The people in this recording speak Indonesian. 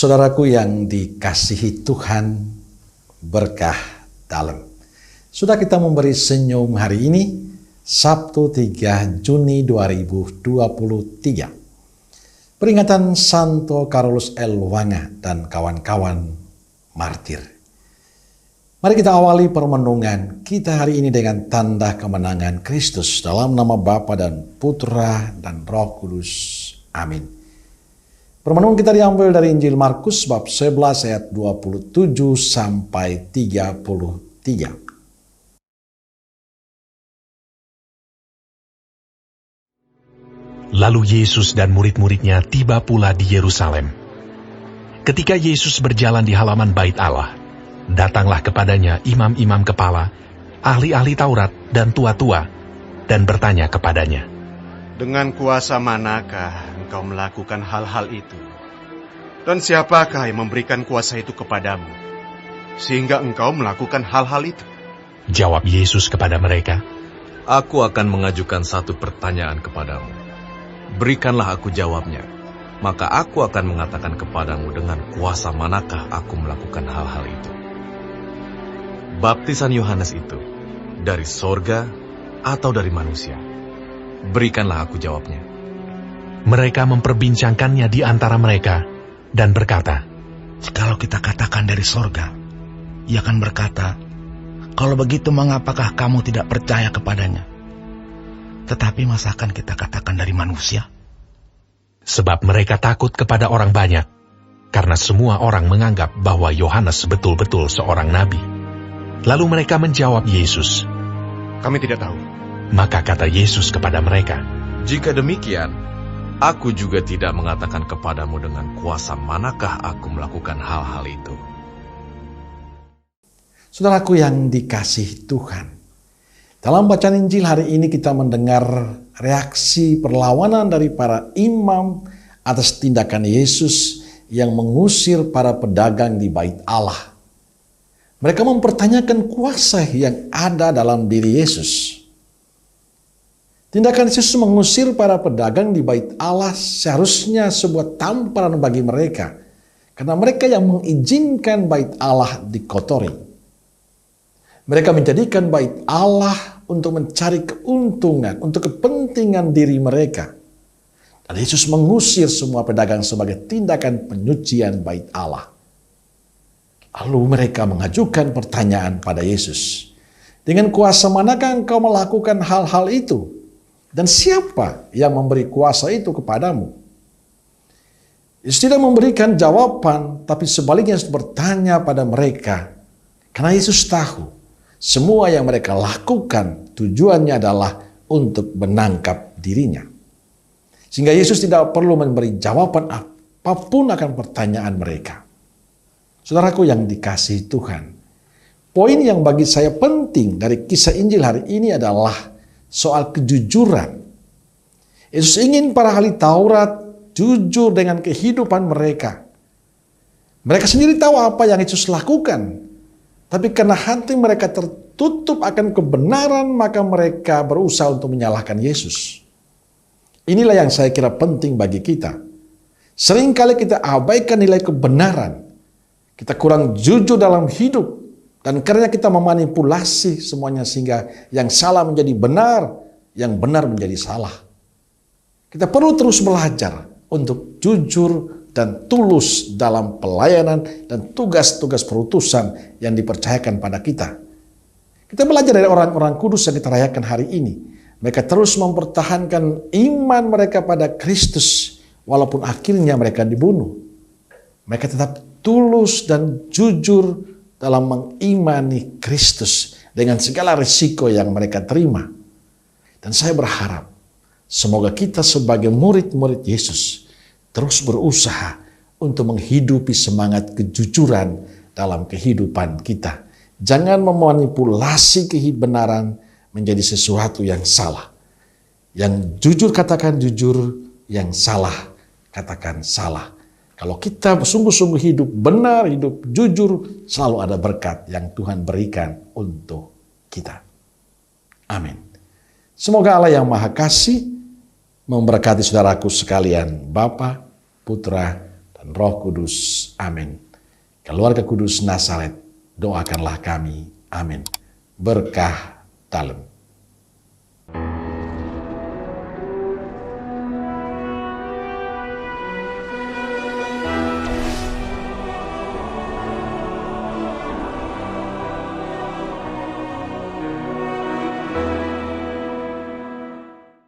Saudaraku yang dikasihi Tuhan, berkah dalam. Sudah kita memberi senyum hari ini, Sabtu 3 Juni 2023. Peringatan Santo Carolus El Wanga dan kawan-kawan martir. Mari kita awali permenungan kita hari ini dengan tanda kemenangan Kristus dalam nama Bapa dan Putra dan Roh Kudus. Amin. Permenungan kita diambil dari Injil Markus bab 11 ayat 27 sampai 33. Lalu Yesus dan murid-muridnya tiba pula di Yerusalem. Ketika Yesus berjalan di halaman Bait Allah, datanglah kepadanya imam-imam kepala, ahli-ahli Taurat dan tua-tua, dan bertanya kepadanya, "Dengan kuasa manakah engkau melakukan hal-hal itu? Dan siapakah yang memberikan kuasa itu kepadamu, sehingga engkau melakukan hal-hal itu?" Jawab Yesus kepada mereka, "Aku akan mengajukan satu pertanyaan kepadamu. Berikanlah aku jawabnya, maka aku akan mengatakan kepadamu dengan kuasa manakah aku melakukan hal-hal itu. Baptisan Yohanes itu dari sorga atau dari manusia? Berikanlah aku jawabnya." Mereka memperbincangkannya di antara mereka dan berkata, "Jikalau kita katakan dari sorga, ia akan berkata, kalau begitu mengapakah kamu tidak percaya kepadanya? Tetapi masakan kita katakan dari manusia?" Sebab mereka takut kepada orang banyak, karena semua orang menganggap bahwa Yohanes betul-betul seorang nabi. Lalu mereka menjawab Yesus. "Kami tidak tahu." Maka kata Yesus kepada mereka, Jika demikian, aku juga tidak mengatakan kepadamu dengan kuasa manakah aku melakukan hal-hal itu. Saudaraku yang dikasihi Tuhan, dalam bacaan Injil hari ini kita mendengar reaksi perlawanan dari para imam atas tindakan Yesus yang mengusir para pedagang di Bait Allah. Mereka mempertanyakan kuasa yang ada dalam diri Yesus. Tindakan Yesus mengusir para pedagang di Bait Allah seharusnya sebuah tamparan bagi mereka, karena mereka yang mengizinkan Bait Allah dikotori. Mereka menjadikan Bait Allah untuk mencari keuntungan, untuk kepentingan diri mereka. Dan Yesus mengusir semua pedagang sebagai tindakan penyucian Bait Allah. Lalu mereka mengajukan pertanyaan pada Yesus. "Dengan kuasa manakah engkau melakukan hal-hal itu? Dan siapa yang memberi kuasa itu kepadamu?" Yesus tidak memberikan jawaban, tapi sebaliknya bertanya pada mereka. Karena Yesus tahu semua yang mereka lakukan tujuannya adalah untuk menangkap dirinya. Sehingga Yesus tidak perlu memberi jawaban apapun akan pertanyaan mereka. Saudaraku yang dikasihi Tuhan, poin yang bagi saya penting dari kisah Injil hari ini adalah soal kejujuran. Yesus ingin para ahli Taurat jujur dengan kehidupan mereka. Mereka sendiri tahu apa yang Yesus lakukan. Tapi karena hati mereka tertutup akan kebenaran, maka mereka berusaha untuk menyalahkan Yesus. Inilah yang saya kira penting bagi kita. Seringkali kita abaikan nilai kebenaran. Kita kurang jujur dalam hidup. Dan karena kita memanipulasi semuanya sehingga yang salah menjadi benar, yang benar menjadi salah. Kita perlu terus belajar untuk jujur dan tulus dalam pelayanan dan tugas-tugas perutusan yang dipercayakan pada kita. Kita belajar dari orang-orang kudus yang kita rayakan hari ini. Mereka terus mempertahankan iman mereka pada Kristus walaupun akhirnya mereka dibunuh. Mereka tetap tulus dan jujur dalam mengimani Kristus dengan segala risiko yang mereka terima. Dan saya berharap semoga kita sebagai murid-murid Yesus terus berusaha untuk menghidupi semangat kejujuran dalam kehidupan kita. Jangan memanipulasi kebenaran menjadi sesuatu yang salah. Yang jujur katakan jujur, yang salah katakan salah. Kalau kita sungguh-sungguh hidup benar, hidup jujur, selalu ada berkat yang Tuhan berikan untuk kita. Amin. Semoga Allah yang Maha Kasih memberkati saudaraku sekalian, Bapa, Putra, dan Roh Kudus. Amin. Keluarga Kudus Nazaret, doakanlah kami. Amin. Berkah dalam.